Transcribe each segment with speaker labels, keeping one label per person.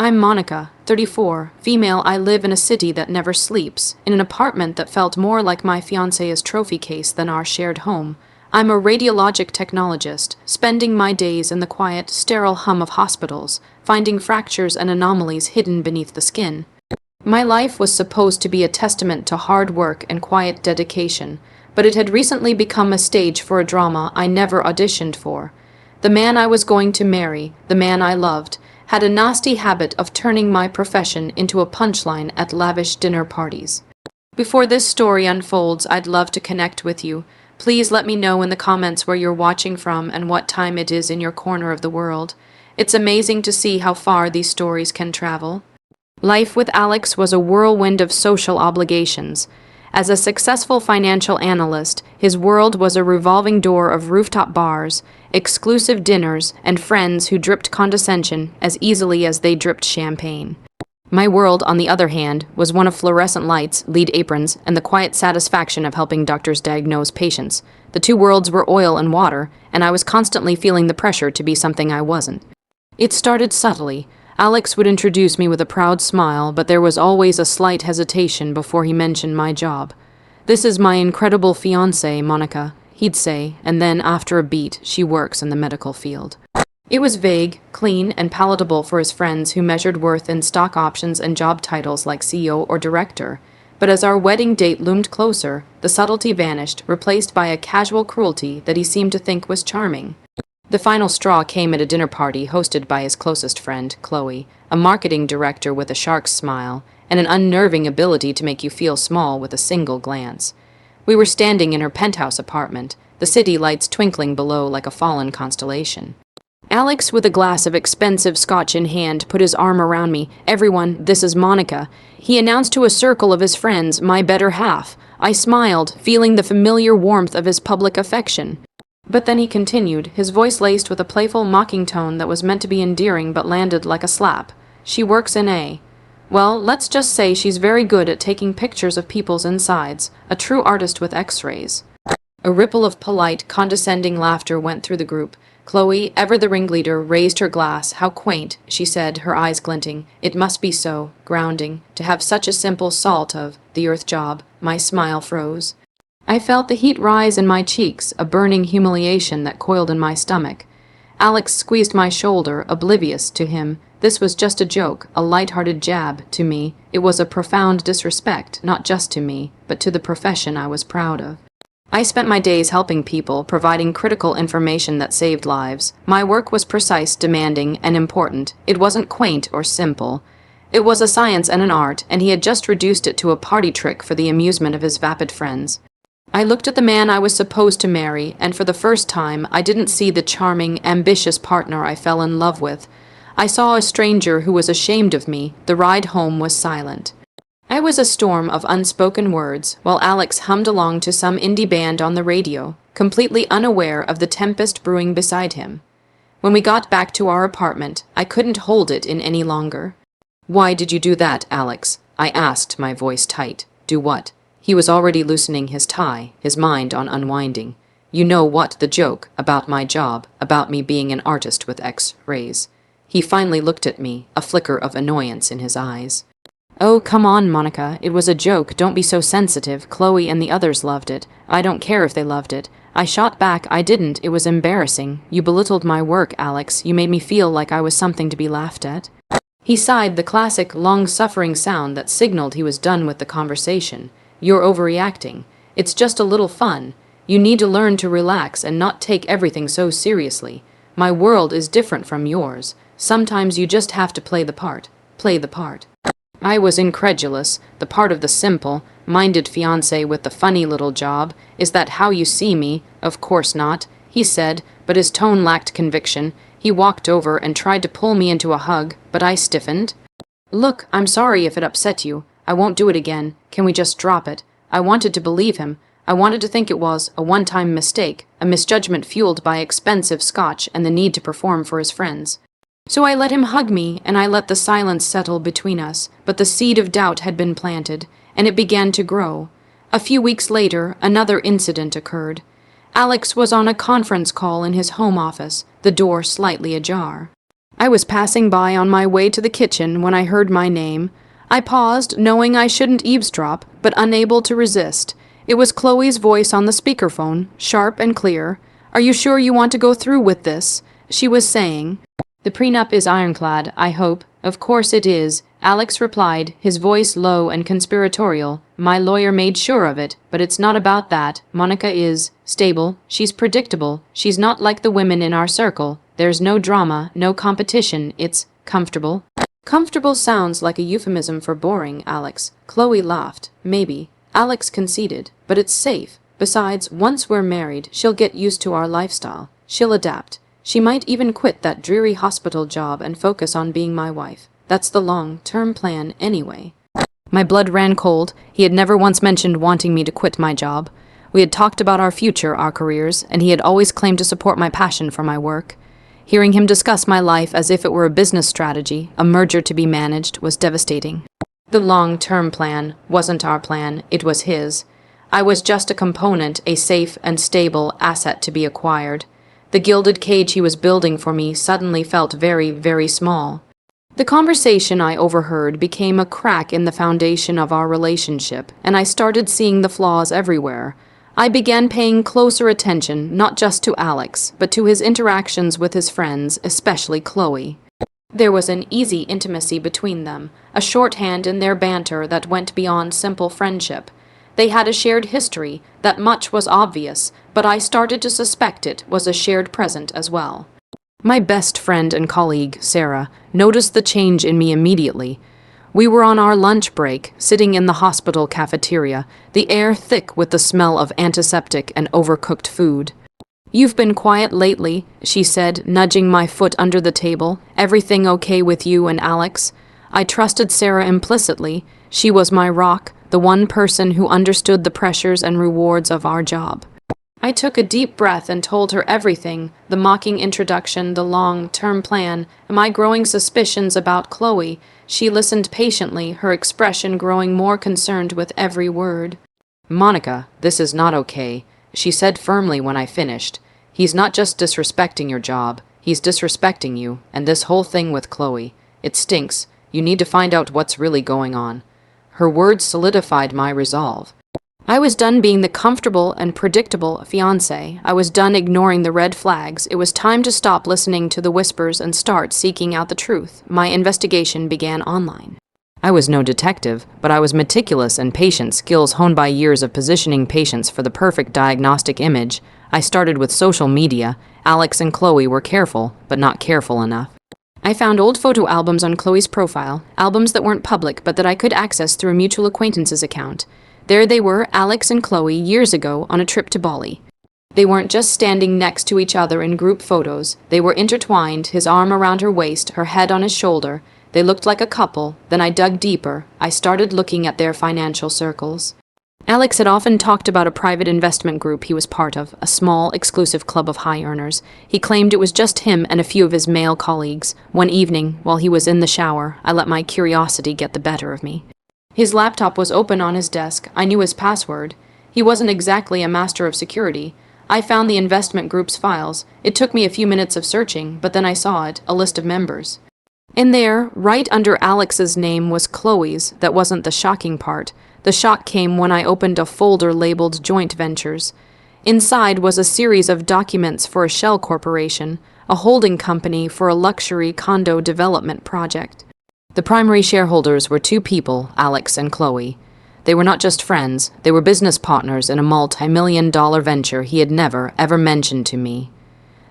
Speaker 1: I'm Monica, 34, female. I live in a city that never sleeps, in an apartment that felt more like my fiancé's trophy case than our shared home. I'm a radiologic technologist, spending my days in the quiet, sterile hum of hospitals, finding fractures and anomalies hidden beneath the skin. My life was supposed to be a testament to hard work and quiet dedication, but it had recently become a stage for a drama I never auditioned for. The man I was going to marry, the man I loved, had a nasty habit of turning my profession into a punchline at lavish dinner parties. Before this story unfolds, I'd love to connect with you. Please let me know in the comments where you're watching from and what time it is in your corner of the world. It's amazing to see how far these stories can travel. Life with Alex was a whirlwind of social obligations. As a successful financial analyst, his world was a revolving door of rooftop bars, exclusive dinners, and friends who dripped condescension as easily as they dripped champagne. My world, on the other hand, was one of fluorescent lights, lead aprons, and the quiet satisfaction of helping doctors diagnose patients. The two worlds were oil and water, and I was constantly feeling the pressure to be something I wasn't. It started subtly. Alex would introduce me with a proud smile, but there was always a slight hesitation before he mentioned my job. "This is my incredible fiancé, Monica," he'd say, and then, after a beat, "She works in the medical field." It was vague, clean, and palatable for his friends who measured worth in stock options and job titles like CEO or director. But as our wedding date loomed closer, the subtlety vanished, replaced by a casual cruelty that he seemed to think was charming. The final straw came at a dinner party hosted by his closest friend, Chloe, a marketing director with a shark's smile, and an unnerving ability to make you feel small with a single glance. We were standing in her penthouse apartment, the city lights twinkling below like a fallen constellation. Alex, with a glass of expensive scotch in hand, put his arm around me. "Everyone, this is Monica," he announced to a circle of his friends, "my better half." I smiled, feeling the familiar warmth of his public affection. But then he continued, his voice laced with a playful, mocking tone that was meant to be endearing but landed like a slap. "She works in A. Well, let's just say she's very good at taking pictures of people's insides, a true artist with x-rays." A ripple of polite, condescending laughter went through the group. Chloe, ever the ringleader, raised her glass. "How quaint," she said, her eyes glinting. "It must be so grounding to have such a simple salt of the earth job." My smile froze. I felt the heat rise in my cheeks, a burning humiliation that coiled in my stomach. Alex squeezed my shoulder, oblivious to him. This was just a joke, a light-hearted jab. To me, it was a profound disrespect, not just to me, but to the profession I was proud of. I spent my days helping people, providing critical information that saved lives. My work was precise, demanding, and important. It wasn't quaint or simple. It was a science and an art, and he had just reduced it to a party trick for the amusement of his vapid friends. I looked at the man I was supposed to marry, and for the first time, I didn't see the charming, ambitious partner I fell in love with. I saw a stranger who was ashamed of me. The ride home was silent. I was a storm of unspoken words, while Alex hummed along to some indie band on the radio, completely unaware of the tempest brewing beside him. When we got back to our apartment, I couldn't hold it in any longer. "Why did you do that, Alex?" I asked, my voice tight. "Do what?" He was already loosening his tie, his mind on unwinding. "You know what, the joke, about my job, about me being an artist with X-rays." He finally looked at me, a flicker of annoyance in his eyes. "Oh, come on, Monica. It was a joke. Don't be so sensitive. Chloe and the others loved it. I don't care if they loved it." I shot back. "I didn't. It was embarrassing. You belittled my work, Alex. You made me feel like I was something to be laughed at." He sighed, the classic, long-suffering sound that signaled he was done with the conversation. "You're overreacting. It's just a little fun. You need to learn to relax and not take everything so seriously. My world is different from yours. Sometimes you just have to play the part. Play the part." I was incredulous. The part of the simple-minded fiancé with the funny little job. "Is that how you see me?" "Of course not," he said, but his tone lacked conviction. He walked over and tried to pull me into a hug, but I stiffened. "Look, I'm sorry if it upset you. I won't do it again. Can we just drop it?" I wanted to believe him. I wanted to think it was a one-time mistake, a misjudgment fueled by expensive scotch and the need to perform for his friends. So I let him hug me, and I let the silence settle between us, but the seed of doubt had been planted, and it began to grow. A few weeks later, another incident occurred. Alex was on a conference call in his home office, the door slightly ajar. I was passing by on my way to the kitchen when I heard my name. I paused, knowing I shouldn't eavesdrop, but unable to resist. It was Chloe's voice on the speakerphone, sharp and clear. "Are you sure you want to go through with this?" she was saying. "The prenup is ironclad, I hope." "Of course it is," Alex replied, his voice low and conspiratorial. "My lawyer made sure of it, but it's not about that. Monica is stable. She's predictable. She's not like the women in our circle. There's no drama, no competition. It's comfortable." Comfortable sounds like a euphemism for boring, Alex. Chloe laughed. "Maybe." Alex conceded. "But it's safe. Besides, once we're married, she'll get used to our lifestyle. She'll adapt. She might even quit that dreary hospital job and focus on being my wife. That's the long-term plan anyway." My blood ran cold. He had never once mentioned wanting me to quit my job. We had talked about our future, our careers, and he had always claimed to support my passion for my work. Hearing him discuss my life as if it were a business strategy, a merger to be managed, was devastating. The long-term plan wasn't our plan, it was his. I was just a component, a safe and stable asset to be acquired. The gilded cage he was building for me suddenly felt very, very small. The conversation I overheard became a crack in the foundation of our relationship, and I started seeing the flaws everywhere. I began paying closer attention, not just to Alex, but to his interactions with his friends, especially Chloe. There was an easy intimacy between them, a shorthand in their banter that went beyond simple friendship. They had a shared history, that much was obvious, but I started to suspect it was a shared present as well. My best friend and colleague, Sarah, noticed the change in me immediately. We were on our lunch break, sitting in the hospital cafeteria, the air thick with the smell of antiseptic and overcooked food. "You've been quiet lately," she said, nudging my foot under the table. "Everything okay with you and Alex?" I trusted Sarah implicitly. She was my rock, the one person who understood the pressures and rewards of our job. I took a deep breath and told her everything, the mocking introduction, the long-term plan, and my growing suspicions about Chloe. She listened patiently, her expression growing more concerned with every word. "Monica, this is not okay," she said firmly when I finished. "He's not just disrespecting your job, he's disrespecting you, and this whole thing with Chloe. It stinks. You need to find out what's really going on." Her words solidified my resolve. I was done being the comfortable and predictable fiancé. I was done ignoring the red flags. It was time to stop listening to the whispers and start seeking out the truth. My investigation began online. I was no detective, but I was meticulous and patient, skills honed by years of positioning patients for the perfect diagnostic image. I started with social media. Alex and Chloe were careful, but not careful enough. I found old photo albums on Chloe's profile, albums that weren't public but that I could access through a mutual acquaintance's account. There they were, Alex and Chloe, years ago, on a trip to Bali. They weren't just standing next to each other in group photos. They were intertwined, his arm around her waist, her head on his shoulder. They looked like a couple. Then I dug deeper. I started looking at their financial circles. Alex had often talked about a private investment group he was part of, a small, exclusive club of high earners. He claimed it was just him and a few of his male colleagues. One evening, while he was in the shower, I let my curiosity get the better of me. His laptop was open on his desk. I knew his password. He wasn't exactly a master of security. I found the investment group's files. It took me a few minutes of searching, but then I saw it, a list of members. In there, right under Alex's name, was Chloe's. That wasn't the shocking part. The shock came when I opened a folder labeled Joint Ventures. Inside was a series of documents for a shell corporation, a holding company for a luxury condo development project. The primary shareholders were two people, Alex and Chloe. They were not just friends, they were business partners in a multi-million-dollar venture he had never, ever mentioned to me.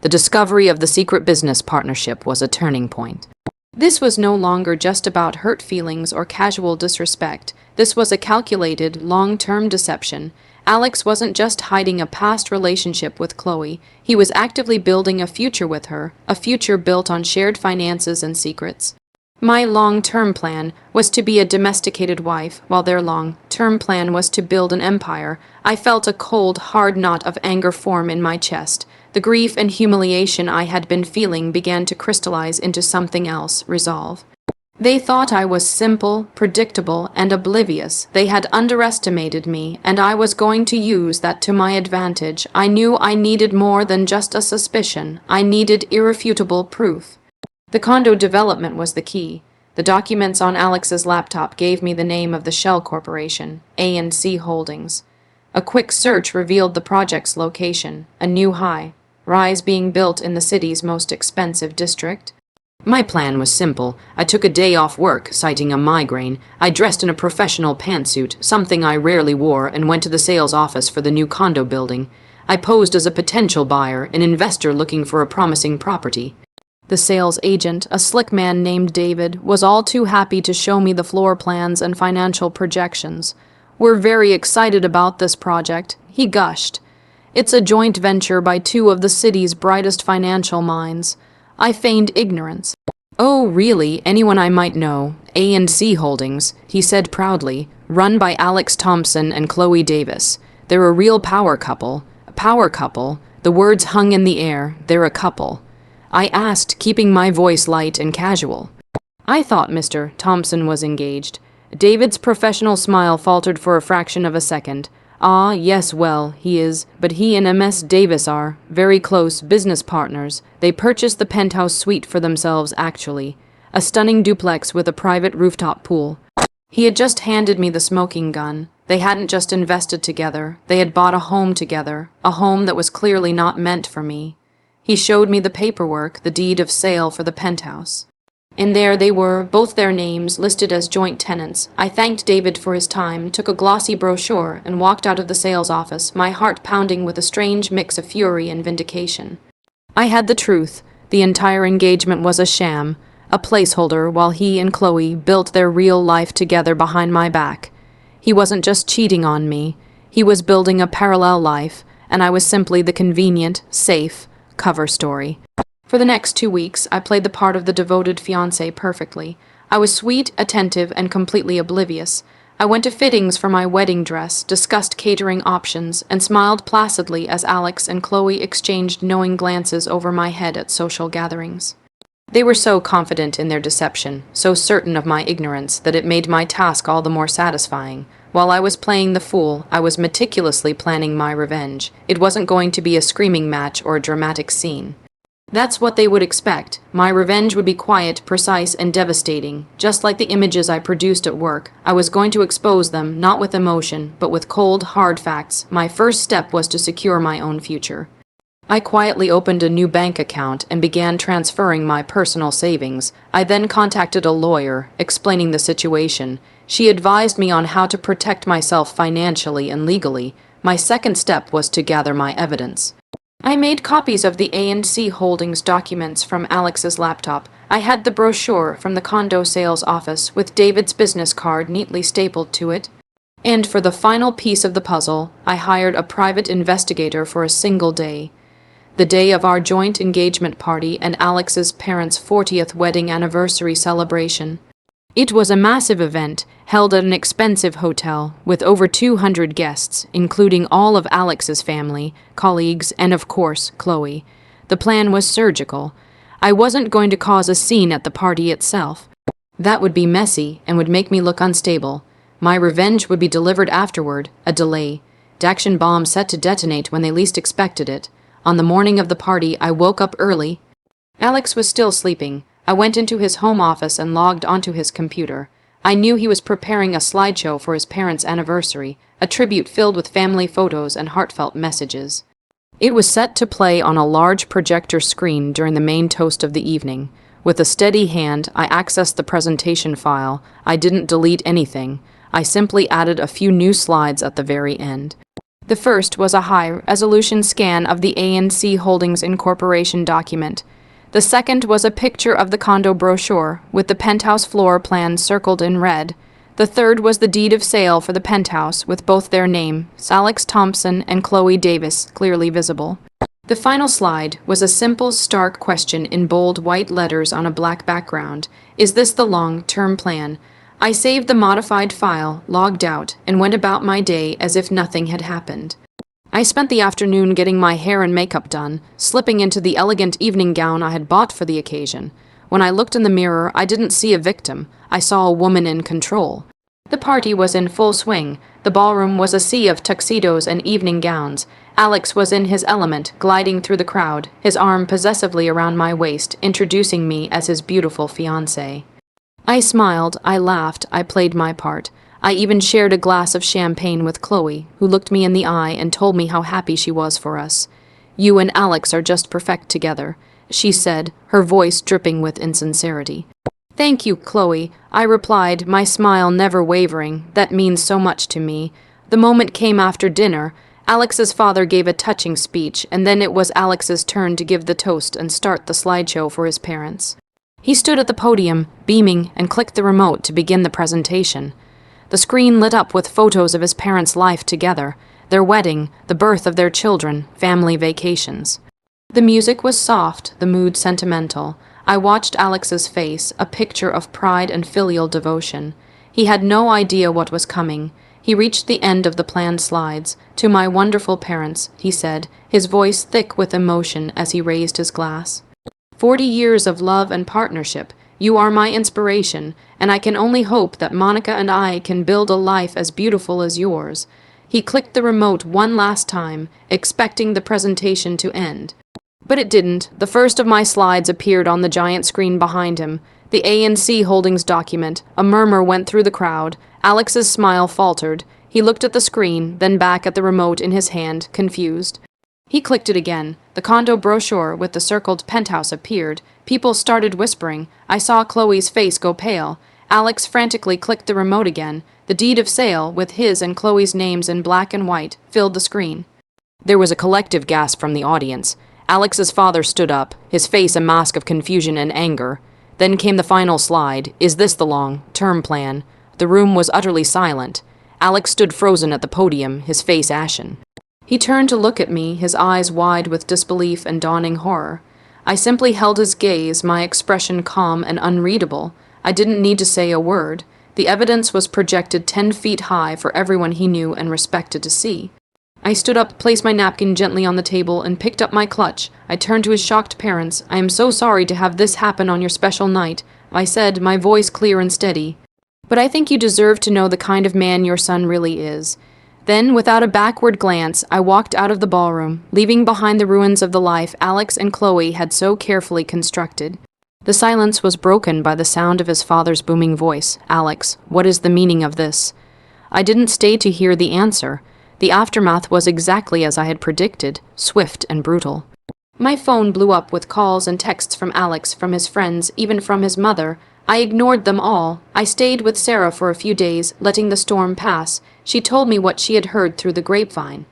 Speaker 1: The discovery of the secret business partnership was a turning point. This was no longer just about hurt feelings or casual disrespect. This was a calculated, long-term deception. Alex wasn't just hiding a past relationship with Chloe. He was actively building a future with her, a future built on shared finances and secrets. My long-term plan was to be a domesticated wife, while their long-term plan was to build an empire. I felt a cold, hard knot of anger form in my chest. The grief and humiliation I had been feeling began to crystallize into something else, resolve. They thought I was simple, predictable, and oblivious. They had underestimated me, and I was going to use that to my advantage. I knew I needed more than just a suspicion. I needed irrefutable proof. The condo development was the key. The documents on Alex's laptop gave me the name of the shell corporation, A&C Holdings. A quick search revealed the project's location, a new high-rise being built in the city's most expensive district. My plan was simple. I took a day off work, citing a migraine. I dressed in a professional pantsuit, something I rarely wore, and went to the sales office for the new condo building. I posed as a potential buyer, an investor looking for a promising property. The sales agent, a slick man named David, was all too happy to show me the floor plans and financial projections. "We're very excited about this project," he gushed. "It's a joint venture by two of the city's brightest financial minds." I feigned ignorance. "Oh, really? Anyone I might know? A&C Holdings," he said proudly, "run by Alex Thompson and Chloe Davis. They're a real power couple." A power couple? The words hung in the air. They're a couple. I asked, keeping my voice light and casual. "I thought Mr. Thompson was engaged." David's professional smile faltered for a fraction of a second. "Ah, yes, well, he is, but he and MS Davis are very close business partners. They purchased the penthouse suite for themselves, actually. A stunning duplex with a private rooftop pool." He had just handed me the smoking gun. They hadn't just invested together. They had bought a home together, a home that was clearly not meant for me. He showed me the paperwork, the deed of sale for the penthouse. And there they were, both their names listed as joint tenants. I thanked David for his time, took a glossy brochure, and walked out of the sales office, my heart pounding with a strange mix of fury and vindication. I had the truth. The entire engagement was a sham, a placeholder, while he and Chloe built their real life together behind my back. He wasn't just cheating on me. He was building a parallel life, and I was simply the convenient, safe cover story. For the next 2 weeks, I played the part of the devoted fiancé perfectly. I was sweet, attentive, and completely oblivious. I went to fittings for my wedding dress, discussed catering options, and smiled placidly as Alex and Chloe exchanged knowing glances over my head at social gatherings. They were so confident in their deception, so certain of my ignorance, that it made my task all the more satisfying. While I was playing the fool, I was meticulously planning my revenge. It wasn't going to be a screaming match or a dramatic scene. That's what they would expect. My revenge would be quiet, precise, and devastating. Just like the images I produced at work, I was going to expose them, not with emotion, but with cold, hard facts. My first step was to secure my own future. I quietly opened a new bank account and began transferring my personal savings. I then contacted a lawyer, explaining the situation. She advised me on how to protect myself financially and legally. My second step was to gather my evidence. I made copies of the A&C Holdings documents from Alex's laptop. I had the brochure from the condo sales office with David's business card neatly stapled to it. And for the final piece of the puzzle, I hired a private investigator for a single day. The day of our joint engagement party and Alex's parents' 40th wedding anniversary celebration. It was a massive event, held at an expensive hotel, with over 200 guests, including all of Alex's family, colleagues, and of course, Chloe. The plan was surgical. I wasn't going to cause a scene at the party itself. That would be messy and would make me look unstable. My revenge would be delivered afterward, a delay. Daction bomb set to detonate when they least expected it. On the morning of the party, I woke up early. Alex was still sleeping. I went into his home office and logged onto his computer. I knew he was preparing a slideshow for his parents' anniversary, a tribute filled with family photos and heartfelt messages. It was set to play on a large projector screen during the main toast of the evening. With a steady hand, I accessed the presentation file. I didn't delete anything. I simply added a few new slides at the very end. The first was a high-resolution scan of the A&C Holdings Incorporation document. The second was a picture of the condo brochure, with the penthouse floor plan circled in red. The third was the deed of sale for the penthouse, with both their names, Alex Thompson and Chloe Davis, clearly visible. The final slide was a simple, stark question in bold white letters on a black background. Is this the long-term plan? I saved the modified file, logged out, and went about my day as if nothing had happened. I spent the afternoon getting my hair and makeup done, slipping into the elegant evening gown I had bought for the occasion. When I looked in the mirror, I didn't see a victim. I saw a woman in control. The party was in full swing. The ballroom was a sea of tuxedos and evening gowns. Alex was in his element, gliding through the crowd, his arm possessively around my waist, introducing me as his beautiful fiancé. I smiled, I laughed, I played my part. I even shared a glass of champagne with Chloe, who looked me in the eye and told me how happy she was for us. "You and Alex are just perfect together," she said, her voice dripping with insincerity. "Thank you, Chloe," I replied, my smile never wavering. "That means so much to me." The moment came after dinner. Alex's father gave a touching speech, and then it was Alex's turn to give the toast and start the slideshow for his parents. He stood at the podium, beaming, and clicked the remote to begin the presentation. The screen lit up with photos of his parents' life together, their wedding, the birth of their children, family vacations. The music was soft, the mood sentimental. I watched Alex's face, a picture of pride and filial devotion. He had no idea what was coming. He reached the end of the planned slides. "To my wonderful parents," he said, his voice thick with emotion as he raised his glass. 40 years of love and partnership. You are my inspiration, and I can only hope that Monica and I can build a life as beautiful as yours." He clicked the remote one last time, expecting the presentation to end. But it didn't. The first of my slides appeared on the giant screen behind him. The ANC Holdings document. A murmur went through the crowd. Alex's smile faltered. He looked at the screen, then back at the remote in his hand, confused. He clicked it again. The condo brochure with the circled penthouse appeared. People started whispering. I saw Chloe's face go pale. Alex frantically clicked the remote again. The deed of sale, with his and Chloe's names in black and white, filled the screen. There was a collective gasp from the audience. Alex's father stood up, his face a mask of confusion and anger. Then came the final slide. Is this the long-term plan? The room was utterly silent. Alex stood frozen at the podium, his face ashen. He turned to look at me, his eyes wide with disbelief and dawning horror. I simply held his gaze, my expression calm and unreadable. I didn't need to say a word. The evidence was projected 10 feet high for everyone he knew and respected to see. I stood up, placed my napkin gently on the table, and picked up my clutch. I turned to his shocked parents. "I am so sorry to have this happen on your special night," I said, my voice clear and steady. "But I think you deserve to know the kind of man your son really is." Then, without a backward glance, I walked out of the ballroom, leaving behind the ruins of the life Alex and Chloe had so carefully constructed. The silence was broken by the sound of his father's booming voice. "Alex, what is the meaning of this?" I didn't stay to hear the answer. The aftermath was exactly as I had predicted, swift and brutal. My phone blew up with calls and texts from Alex, from his friends, even from his mother. I ignored them all. I stayed with Sarah for a few days, letting the storm pass. She told me what she had heard through the grapevine.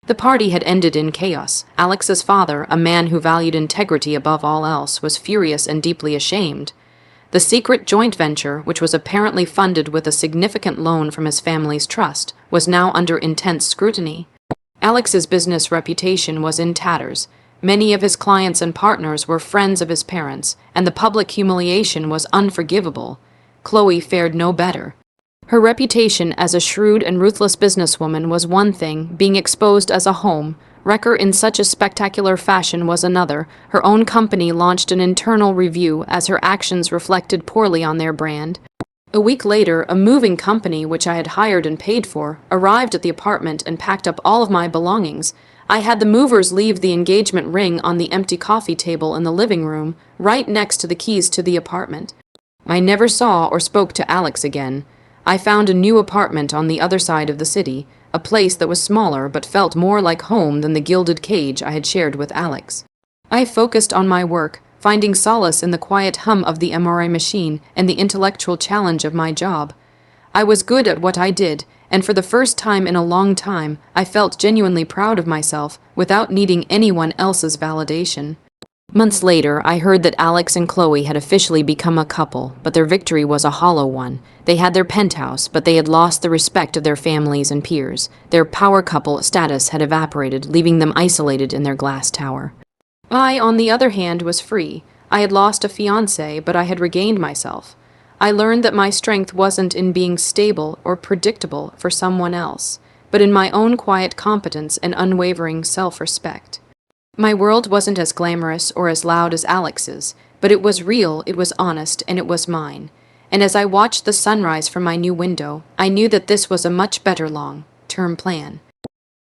Speaker 1: The party had ended in chaos. Alex's father, a man who valued integrity above all else, was furious and deeply ashamed. The secret joint venture, which was apparently funded with a significant loan from his family's trust, was now under intense scrutiny. Alex's business reputation was in tatters. Many of his clients and partners were friends of his parents, and the public humiliation was unforgivable. Chloe fared no better. Her reputation as a shrewd and ruthless businesswoman was one thing, being exposed as a wrecker in such a spectacular fashion was another. Her own company launched an internal review as her actions reflected poorly on their brand. A week later, a moving company, which I had hired and paid for, arrived at the apartment and packed up all of my belongings. I had the movers leave the engagement ring on the empty coffee table in the living room, right next to the keys to the apartment. I never saw or spoke to Alex again. I found a new apartment on the other side of the city, a place that was smaller but felt more like home than the gilded cage I had shared with Alex. I focused on my work, finding solace in the quiet hum of the MRI machine and the intellectual challenge of my job. I was good at what I did, and for the first time in a long time, I felt genuinely proud of myself without needing anyone else's validation. Months later, I heard that Alex and Chloe had officially become a couple, but their victory was a hollow one. They had their penthouse, but they had lost the respect of their families and peers. Their power couple status had evaporated, leaving them isolated in their glass tower. I, on the other hand, was free. I had lost a fiancé, but I had regained myself. I learned that my strength wasn't in being stable or predictable for someone else, but in my own quiet competence and unwavering self-respect. My world wasn't as glamorous or as loud as Alex's, but it was real, it was honest, and it was mine. And as I watched the sunrise from my new window, I knew that this was a much better long-term plan.